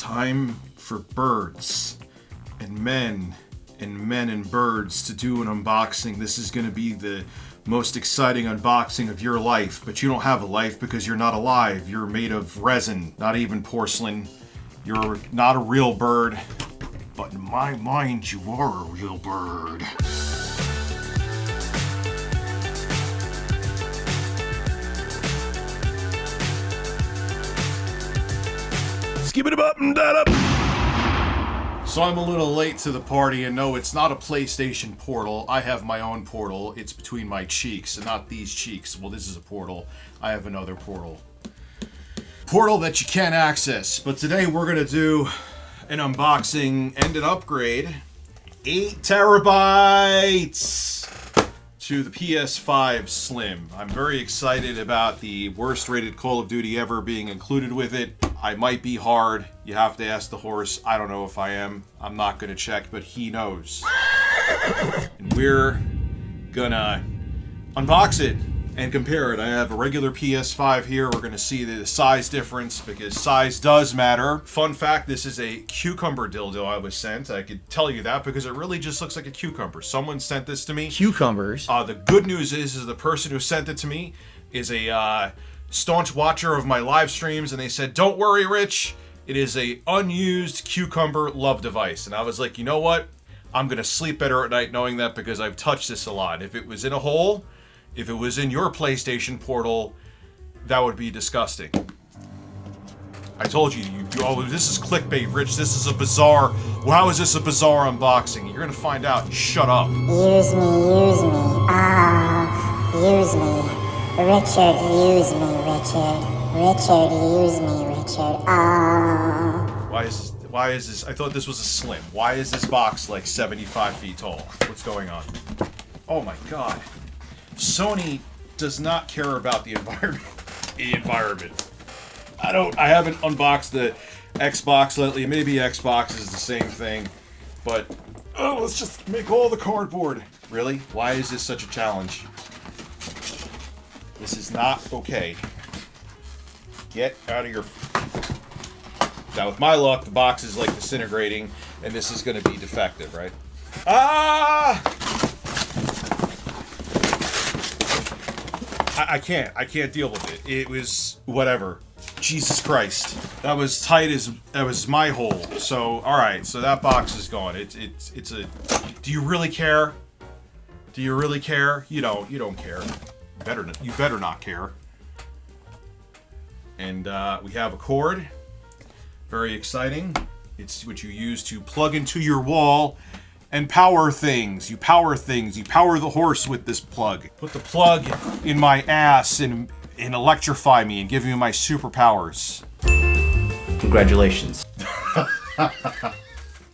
time for birds and men and birds to do an unboxing. This is going to be the most exciting unboxing of your life, but you don't have a life because you're not alive. You're made of resin, not even porcelain. You're not a real bird, but in my mind, you are a real bird. Skip it up and that up. So I'm a little late to the party, and no, it's not a PlayStation portal. I have my own portal. It's between my cheeks, and not these cheeks. Well, this is a portal. I have another portal. Portal that you can't access. But today we're gonna do an unboxing and an upgrade. 8 terabytes to the PS5 Slim. I'm very excited about the worst rated Call of Duty ever being included with it. I might be hard. You have to ask the horse. I don't know if I am. I'm not gonna check, but he knows. And we're gonna unbox it and compare it. I have a regular PS5 here. We're gonna see the size difference because size does matter. Fun fact, this is a cucumber dildo I was sent. I could tell you that because it really just looks like a cucumber. Someone sent this to me. Cucumbers? The good news is the person who sent it to me is a staunch watcher of my live streams, and they said, don't worry, Rich, it is a unused cucumber love device. And I was like, you know what? I'm gonna sleep better at night knowing that because I've touched this a lot. If it was in a hole, if it was in your PlayStation portal, that would be disgusting. I told you, oh, this is clickbait, Rich. This is a bizarre, well, how is this a bizarre unboxing? You're gonna find out. Shut up. Use me, use me. Richard, use me, Richard. Richard, use me, Richard. Why is this? I thought this was a Slim. Why is this box like 75 feet tall? What's going on? Oh my god. Sony does not care about the environment. I haven't unboxed the Xbox lately. Maybe Xbox is the same thing, but let's just make all the cardboard. Really? Why is this such a challenge? This is not okay. Get out of your... Now, with my luck, the box is like disintegrating, and this is going to be defective, right? I can't deal with it. It was whatever. Jesus Christ. That was tight as... That was my hole. So, alright, so that box is gone. It's a... Do you really care? Do you really care? You don't care. You better not care. And we have a cord. Very exciting. It's what you use to plug into your wall and power things. You power things. You power the horse with this plug. Put the plug in my ass and electrify me and give me my superpowers. Congratulations.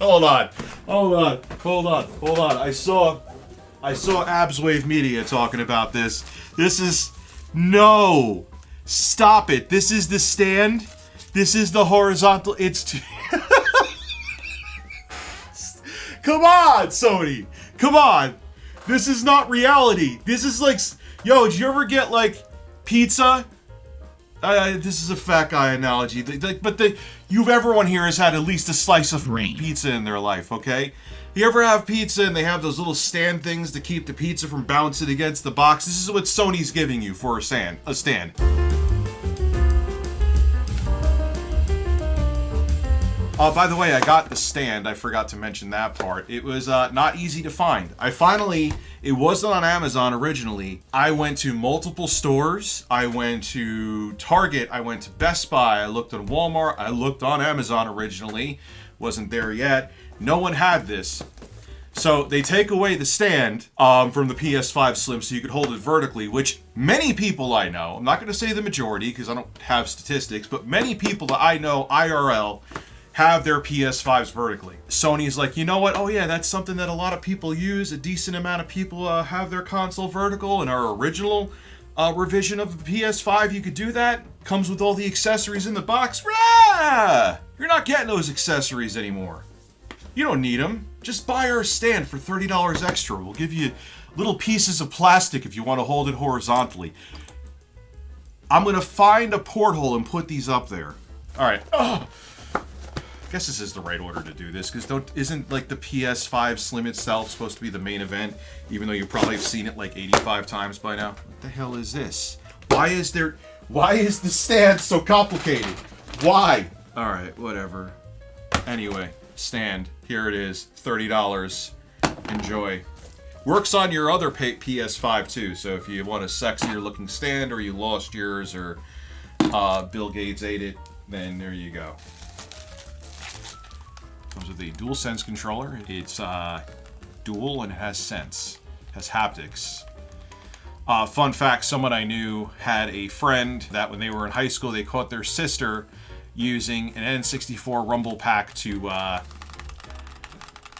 Hold on. I saw Abswave Media talking about this. This is... No! Stop it. This is the stand. This is the horizontal... It's too... Come on, Sony! Come on! This is not reality. This is like... Yo, did you ever get, like, pizza? This is a fat guy analogy. Everyone here has had at least a slice of pizza in their life, okay? You ever have pizza and they have those little stand things to keep the pizza from bouncing against the box? This is what Sony's giving you for a stand. By the way, I got the stand. I forgot to mention that part. It was not easy to find. It wasn't on Amazon originally. I went to multiple stores. I went to Target. I went to Best Buy. I looked on Walmart. I looked on Amazon originally. Wasn't there yet. No one had this. So they take away the stand from the PS5 Slim so you could hold it vertically, which many people I know, I'm not going to say the majority because I don't have statistics, but many people that I know IRL have their PS5s vertically. Sony's like, you know what? Oh yeah, that's something that a lot of people use. A decent amount of people have their console vertical. In our original revision of the PS5, you could do that. Comes with all the accessories in the box. Rah! You're not getting those accessories anymore. You don't need them. Just buy our stand for $30 extra. We'll give you little pieces of plastic if you want to hold it horizontally. I'm going to find a porthole and put these up there. All right. I guess this is the right order to do this, because isn't like the PS5 Slim itself supposed to be the main event, even though you probably have seen it like 85 times by now? What the hell is this? Why is the stand so complicated? Why? Alright, whatever. Anyway, stand. Here it is. $30. Enjoy. Works on your other PS5 too, so if you want a sexier looking stand, or you lost yours, or Bill Gates ate it, then there you go. Comes with a DualSense controller. It's dual and it has sense. It has haptics. Fun fact, someone I knew had a friend that when they were in high school, they caught their sister using an N64 Rumble Pack to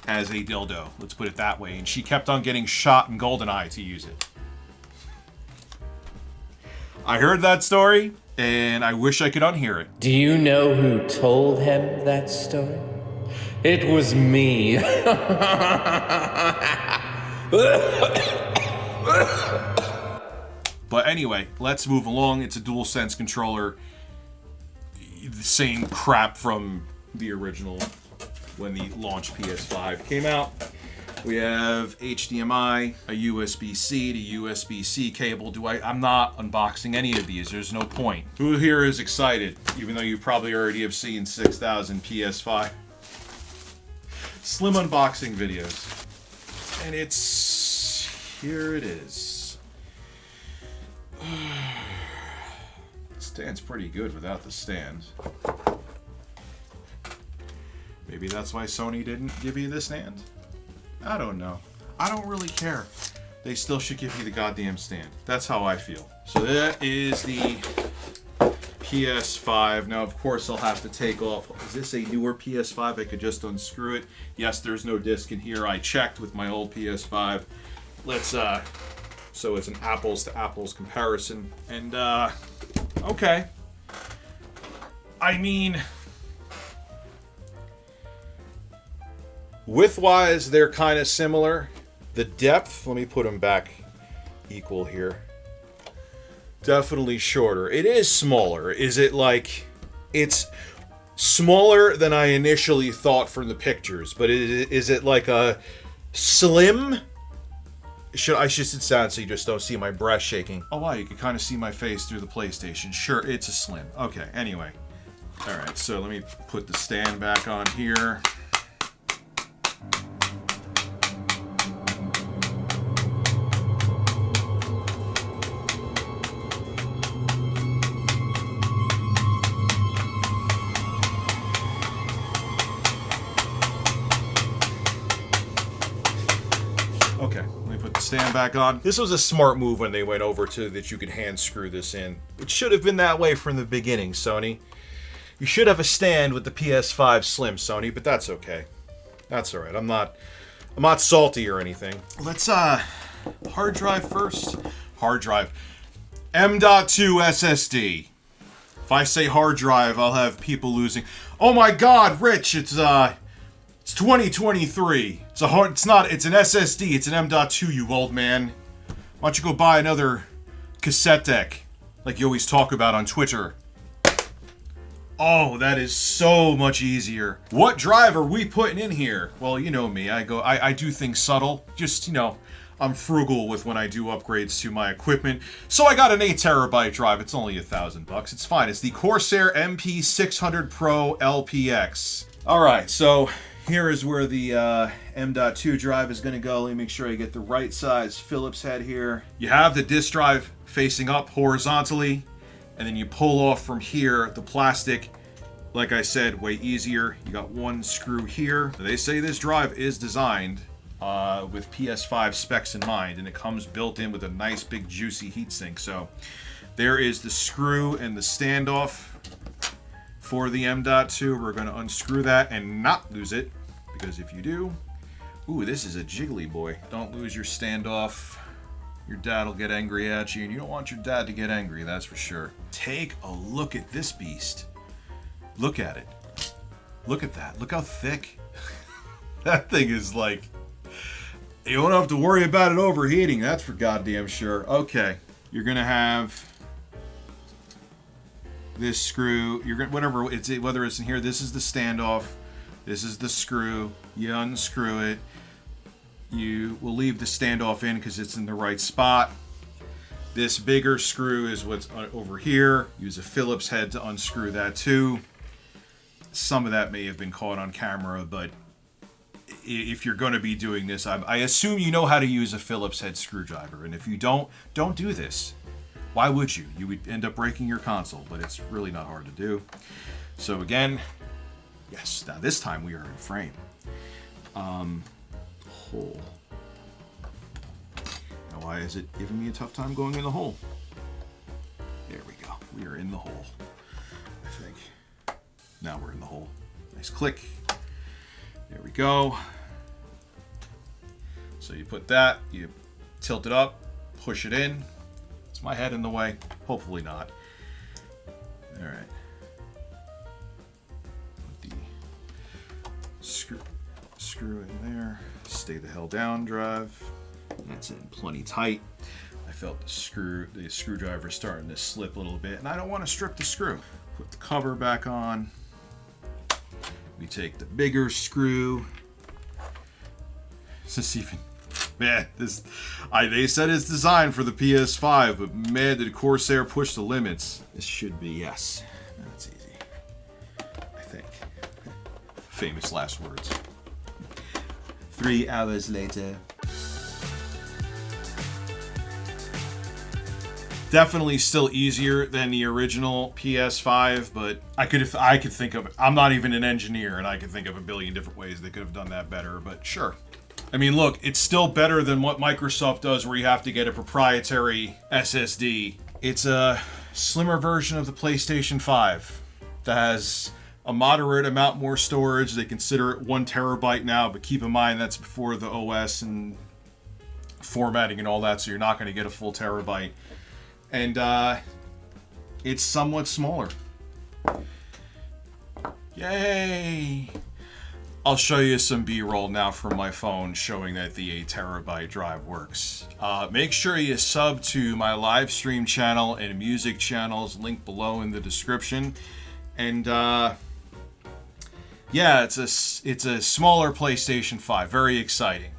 as a dildo. Let's put it that way. And she kept on getting shot in GoldenEye to use it. I heard that story, and I wish I could unhear it. Do you know who told him that story? It was me. But anyway, let's move along. It's a DualSense controller. The same crap from the original when the launch PS5 came out. We have HDMI, a USB-C to USB-C cable. I'm not unboxing any of these. There's no point. Who here is excited, even though you probably already have seen 6,000 PS5 Slim unboxing videos? And here it is. Stand's pretty good without the stand. Maybe that's why Sony didn't give you the stand? I don't know. I don't really care. They still should give you the goddamn stand. That's how I feel. So that is the PS5. Now, of course, I'll have to take off. Is this a newer PS5? I could just unscrew it. Yes, there's no disc in here. I checked with my old PS5. Let's, so it's an apples to apples comparison. And, okay. I mean, width-wise, they're kind of similar. The depth, let me put them back equal here. Definitely shorter. It is smaller. Is it like... It's smaller than I initially thought from the pictures, but is it like a slim? I should sit down so you just don't see my breast shaking. Oh wow, you can kind of see my face through the PlayStation. Sure, it's a slim. Okay, anyway. Alright, so let me put the stand back on here. Okay, let me put the stand back on. This was a smart move when they went over to that you could hand screw this in. It should have been that way from the beginning, Sony. You should have a stand with the PS5 Slim, Sony, but that's okay. That's alright. I'm not salty or anything. Let's hard drive first. Hard drive. M.2 SSD. If I say hard drive, I'll have people losing. Oh my god, Rich, it's 2023. It's an SSD. It's an M.2, you old man. Why don't you go buy another cassette deck, like you always talk about on Twitter? Oh, that is so much easier. What drive are we putting in here? Well, you know me. I do things subtle. Just, you know, I'm frugal with when I do upgrades to my equipment. So I got an 8 terabyte drive. It's only $1,000. It's fine. It's the Corsair MP600 Pro LPX. All right, so here is where the M.2 drive is going to go. Let me make sure I get the right size Phillips head here. You have the disk drive facing up horizontally, and then you pull off from here the plastic. Like I said, way easier. You got one screw here. They say this drive is designed with PS5 specs in mind, and it comes built in with a nice big juicy heatsink. So there is the screw and the standoff for the M.2. We're going to unscrew that and not lose it, because if you do, ooh, this is a jiggly boy. Don't lose your standoff. Your dad will get angry at you, and you don't want your dad to get angry, that's for sure. Take a look at this beast. Look at it. Look at that. Look how thick. That thing is like... You don't have to worry about it overheating, that's for goddamn sure. Okay, you're gonna have this screw. You're gonna whether it's in here. This is the standoff. This is the screw. You unscrew it. You will leave the standoff in because it's in the right spot. This bigger screw is what's over here. Use a Phillips head to unscrew that too. Some of that may have been caught on camera, but if you're going to be doing this, I assume you know how to use a Phillips head screwdriver. And if you don't do this. Why would you? You would end up breaking your console, but it's really not hard to do. So again, yes, now this time we are in frame. Hole. Now why is it giving me a tough time going in the hole? There we go. We are in the hole, I think. Now we're in the hole. Nice click. There we go. So you put that, you tilt it up, push it in. Is my head in the way? Hopefully not. All right. Put the screw in there. Stay the hell down, drive. That's in plenty tight. I felt the screwdriver starting to slip a little bit, and I don't want to strip the screw. Put the cover back on. We take the bigger screw. Is this even... Man, they said it's designed for the PS5, but man, did Corsair push the limits. This should be, yes. That's easy. I think. Famous last words. 3 hours later. Definitely still easier than the original PS5, but I could think of, I'm not even an engineer, and I could think of a billion different ways they could have done that better, but sure. I mean, look, it's still better than what Microsoft does where you have to get a proprietary SSD. It's a slimmer version of the PlayStation 5 that has a moderate amount more storage. They consider it 1 terabyte now, but keep in mind that's before the OS and formatting and all that, so you're not going to get a full terabyte. And it's somewhat smaller. Yay! I'll show you some B-roll now from my phone showing that the 8 terabyte drive works. Make sure you sub to my live stream channel and music channels, linked below in the description. And yeah, it's a smaller PlayStation 5. Very exciting.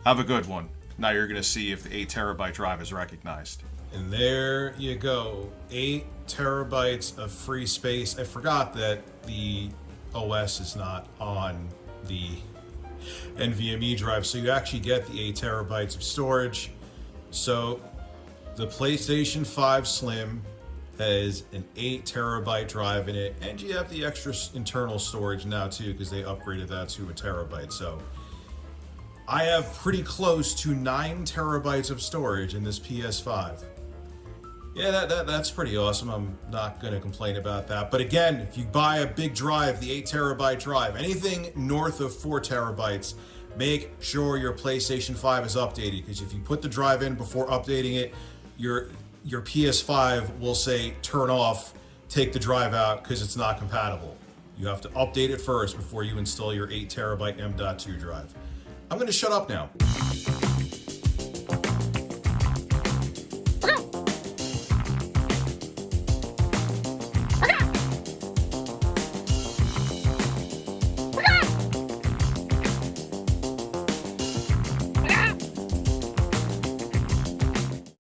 Have a good one. Now you're going to see if the 8 terabyte drive is recognized. And there you go. 8 terabytes of free space. I forgot that the OS is not on the NVMe drive, so you actually get the 8 terabytes of storage. So the PlayStation 5 Slim has an 8 terabyte drive in it, and you have the extra internal storage now too, because they upgraded that to a terabyte. So I have pretty close to 9 terabytes of storage in this PS5. Yeah, that's pretty awesome. I'm not going to complain about that. But again, if you buy a big drive, the 8 terabyte drive, anything north of 4 terabytes, make sure your PlayStation 5 is updated. Because if you put the drive in before updating it, your PS5 will say turn off, take the drive out because it's not compatible. You have to update it first before you install your 8 terabyte M.2 drive. I'm going to shut up now.